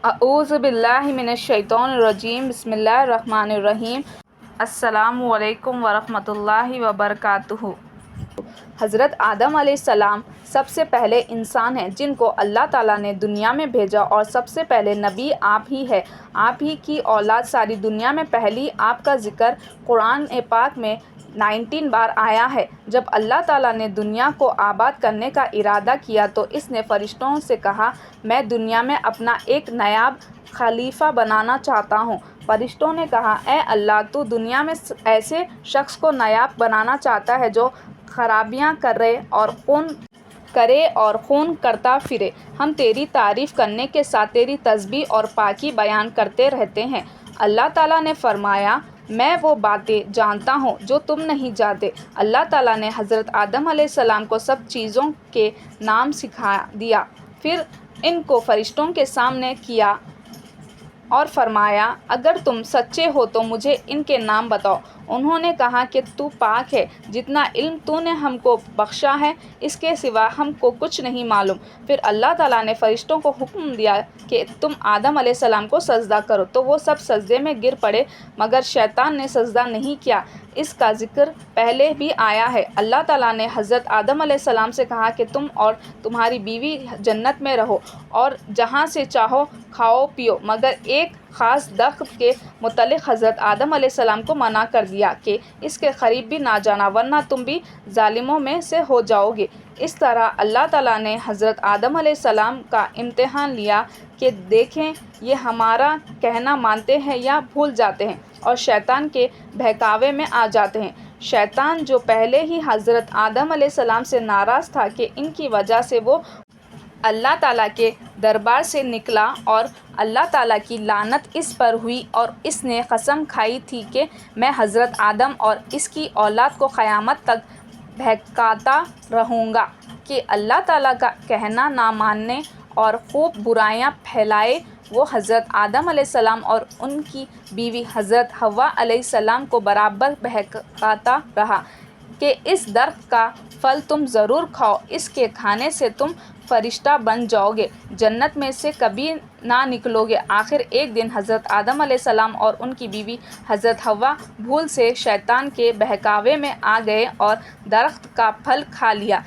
اعوذ باللہ من الشیطان الرجیم بسم اللہ الرحمن الرحیم السلام علیکم ورحمۃ اللہ وبرکاتہ۔ حضرت آدم علیہ السلام سب سے پہلے انسان ہیں جن کو اللہ تعالیٰ نے دنیا میں بھیجا، اور سب سے پہلے نبی آپ ہی ہے۔ آپ ہی کی اولاد ساری دنیا میں پہلی آپ کا ذکر قرآن پاک میں 19 بار آیا ہے۔ جب اللہ تعالیٰ نے دنیا کو آباد کرنے کا ارادہ کیا تو اس نے فرشتوں سے کہا، میں دنیا میں اپنا ایک نائب خلیفہ بنانا چاہتا ہوں۔ فرشتوں نے کہا، اے اللہ، تو دنیا میں ایسے شخص کو نائب بنانا چاہتا ہے جو خرابیاں کرے اور خون کرتا پھرے۔ ہم تیری تعریف کرنے کے ساتھ تیری تسبیح اور پاکی بیان کرتے رہتے ہیں۔ اللہ تعالیٰ نے فرمایا، میں وہ باتیں جانتا ہوں جو تم نہیں جانتے۔ اللہ تعالیٰ نے حضرت آدم علیہ السلام کو سب چیزوں کے نام سکھا دیا، پھر ان کو فرشتوں کے سامنے کیا اور فرمایا، اگر تم سچے ہو تو مجھے ان کے نام بتاؤ۔ انہوں نے کہا کہ تو پاک ہے، جتنا علم تو نے ہم کو بخشا ہے اس کے سوا ہم کو کچھ نہیں معلوم۔ پھر اللہ تعالیٰ نے فرشتوں کو حکم دیا کہ تم آدم علیہ السلام کو سجدہ کرو، تو وہ سب سجدے میں گر پڑے مگر شیطان نے سجدہ نہیں کیا۔ اس کا ذکر پہلے بھی آیا ہے۔ اللہ تعالیٰ نے حضرت آدم علیہ السلام سے کہا کہ تم اور تمہاری بیوی جنت میں رہو اور جہاں سے چاہو کھاؤ پیو، مگر ایک خاص درخت کے متعلق حضرت آدم علیہ السلام کو منع کر دیا کہ اس کے قریب بھی نہ جانا ورنہ تم بھی ظالموں میں سے ہو جاؤ گے۔ اس طرح اللہ تعالیٰ نے حضرت آدم علیہ السلام کا امتحان لیا کہ دیکھیں یہ ہمارا کہنا مانتے ہیں یا بھول جاتے ہیں اور شیطان کے بہکاوے میں آ جاتے ہیں۔ شیطان جو پہلے ہی حضرت آدم علیہ السلام سے ناراض تھا کہ ان کی وجہ سے وہ اللہ تعالیٰ کے دربار سے نکلا اور اللہ تعالیٰ کی لعنت اس پر ہوئی، اور اس نے قسم کھائی تھی کہ میں حضرت آدم اور اس کی اولاد کو قیامت تک بہکاتا رہوں گا کہ اللہ تعالیٰ کا کہنا نہ ماننے اور خوب برائیاں پھیلائے۔ وہ حضرت آدم علیہ السلام اور ان کی بیوی حضرت حوا علیہ السلام کو برابر بہکاتا رہا کہ اس درخت کا پھل تم ضرور کھاؤ، اس کے کھانے سے تم فرشتہ بن جاؤ گے، جنت میں سے کبھی نہ نکلو گے۔ آخر ایک دن حضرت آدم علیہ السلام اور ان کی بیوی حضرت حوا بھول سے شیطان کے بہکاوے میں آ گئے اور درخت کا پھل کھا لیا۔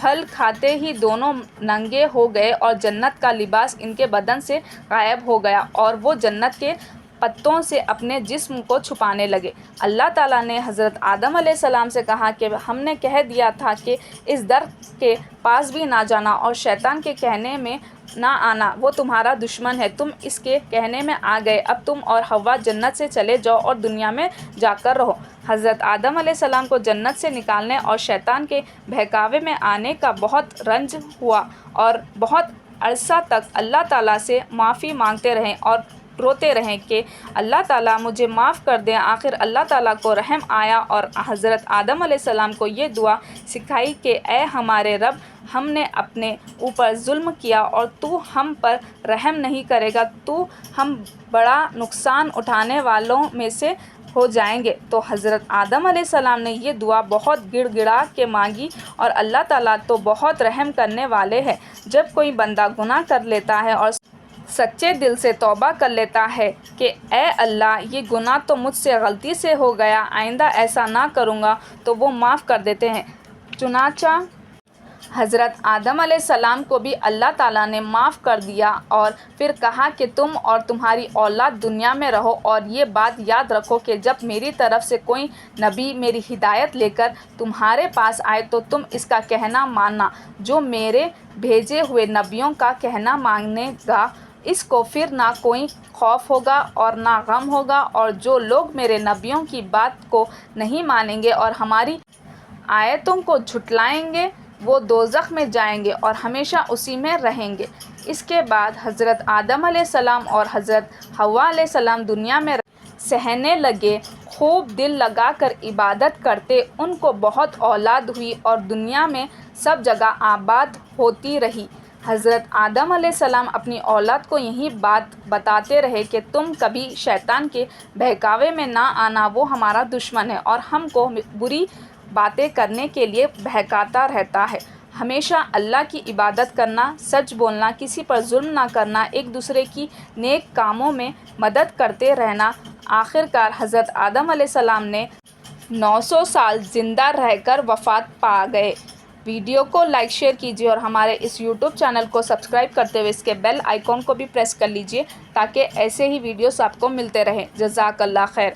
پھل کھاتے ہی دونوں ننگے ہو گئے اور جنت کا لباس ان کے بدن سے غائب ہو گیا اور وہ جنت کے پتوں سے اپنے جسم کو چھپانے لگے۔ اللہ تعالیٰ نے حضرت آدم علیہ السلام سے کہا کہ ہم نے کہہ دیا تھا کہ اس درخت کے پاس بھی نہ جانا اور شیطان کے کہنے میں نہ آنا، وہ تمہارا دشمن ہے۔ تم اس کے کہنے میں آ گئے، اب تم اور حوا جنت سے چلے جاؤ اور دنیا میں جا کر رہو۔ حضرت آدم علیہ السلام کو جنت سے نکالنے اور شیطان کے بہکاوے میں آنے کا بہت رنج ہوا اور بہت عرصہ تک اللہ تعالیٰ سے معافی مانگتے رہے اور روتے رہیں کہ اللہ تعالیٰ مجھے معاف کر دیں۔ آخر اللہ تعالیٰ کو رحم آیا اور حضرت آدم علیہ السلام کو یہ دعا سکھائی کہ اے ہمارے رب، ہم نے اپنے اوپر ظلم کیا اور تو ہم پر رحم نہیں کرے گا، تو ہم بڑا نقصان اٹھانے والوں میں سے ہو جائیں گے۔ تو حضرت آدم علیہ السلام نے یہ دعا بہت گڑ گڑا کے مانگی، اور اللہ تعالیٰ تو بہت رحم کرنے والے ہیں۔ جب کوئی بندہ گناہ کر لیتا ہے اور سچے دل سے توبہ کر لیتا ہے کہ اے اللہ، یہ گناہ تو مجھ سے غلطی سے ہو گیا، آئندہ ایسا نہ کروں گا، تو وہ معاف کر دیتے ہیں۔ چنانچہ حضرت آدم علیہ السلام کو بھی اللہ تعالیٰ نے معاف کر دیا اور پھر کہا کہ تم اور تمہاری اولاد دنیا میں رہو، اور یہ بات یاد رکھو کہ جب میری طرف سے کوئی نبی میری ہدایت لے کر تمہارے پاس آئے تو تم اس کا کہنا ماننا جو میرے بھیجے ہوئے نبیوں کا کہنا مانے گا، اس کو پھر نہ کوئی خوف ہوگا اور نہ غم ہوگا، اور جو لوگ میرے نبیوں کی بات کو نہیں مانیں گے اور ہماری آیتوں کو جھٹلائیں گے وہ دوزخ میں جائیں گے اور ہمیشہ اسی میں رہیں گے۔ اس کے بعد حضرت آدم علیہ السلام اور حضرت حوا علیہ السلام دنیا میں سہنے لگے، خوب دل لگا کر عبادت کرتے، ان کو بہت اولاد ہوئی اور دنیا میں سب جگہ آباد ہوتی رہی۔ حضرت آدم علیہ السلام اپنی اولاد کو یہی بات بتاتے رہے کہ تم کبھی شیطان کے بہکاوے میں نہ آنا، وہ ہمارا دشمن ہے اور ہم کو بری باتیں کرنے کے لیے بہکاتا رہتا ہے۔ ہمیشہ اللہ کی عبادت کرنا، سچ بولنا، کسی پر ظلم نہ کرنا، ایک دوسرے کی نیک کاموں میں مدد کرتے رہنا۔ آخرکار حضرت آدم علیہ السلام نے 900 سال زندہ رہ کر وفات پا گئے۔ ویڈیو کو لائک شیئر کیجیے اور ہمارے اس یوٹیوب چینل کو سبسکرائب کرتے ہوئے اس کے بیل آئیکن کو بھی پریس کر لیجیے تاکہ ایسے ہی ویڈیوز آپ کو ملتے رہیں۔ جزاک اللہ خیر۔